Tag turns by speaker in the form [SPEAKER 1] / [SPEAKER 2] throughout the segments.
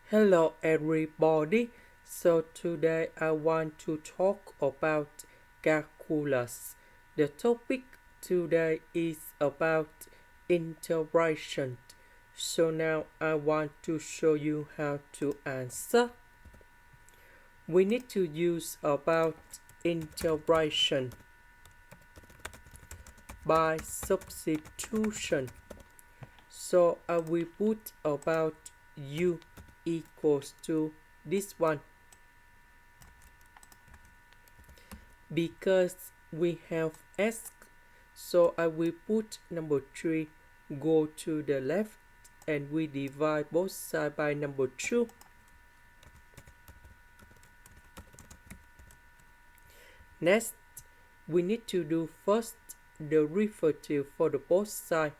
[SPEAKER 1] Hello everybody. So today I want to talk about calculus. The topic today is about integration. So now I want to show you how to answer. We need to use about integration by substitution. So I will put about u equals to this one because we have s, so I will put number 3 go to the left and we divide both sides by number 2. Next, we need to do first the derivative for the both sides.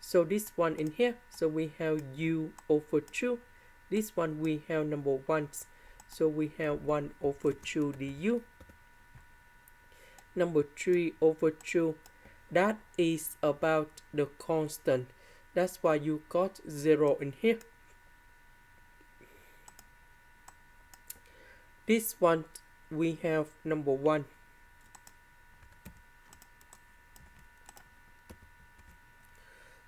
[SPEAKER 1] So this one in here, so we have u over 2. This one we have number 1, so we have 1 over 2 du. Number 3 over 2, that is about the constant. That's why you got 0 in here. This one we have number 1.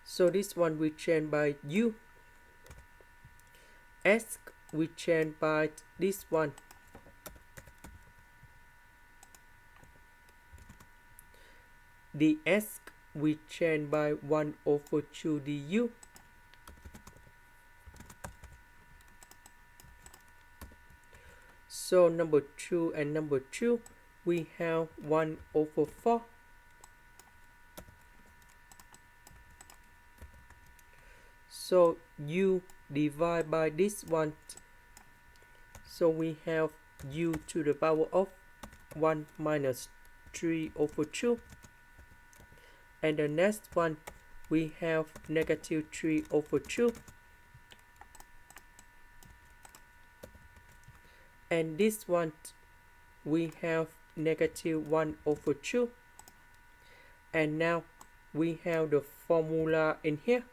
[SPEAKER 1] So this one we change by u. S we change by this one. The s we change by 1 over 2 du. So number 2 and number 2 we have 1 over 4. So u divide by this one, so we have u to the power of 1 minus 3 over 2. And the next one we have negative 3 over 2. And this one we have negative 1 over 2. And now we have the formula in here.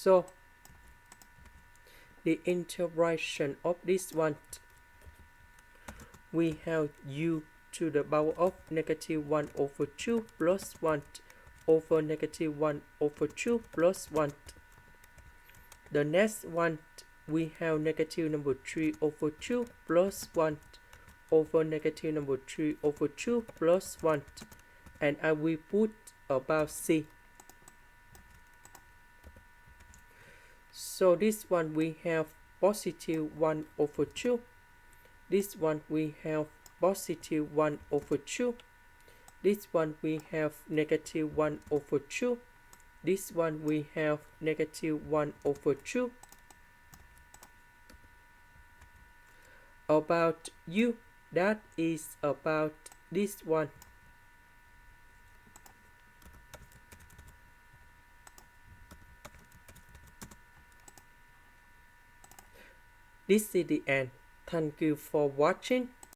[SPEAKER 1] So the integration of this one, we have u to the power of negative 1 over 2 plus 1 over negative 1 over 2 plus 1. The next one we have negative number 3 over 2 plus 1 over negative number 3 over 2 plus 1. And I will put about c. So this one we have positive 1 over 2. This one we have positive 1 over 2. This one we have negative 1 over 2. This one we have negative 1 over 2. About u, that is about this one. This is the end. Thank you for watching.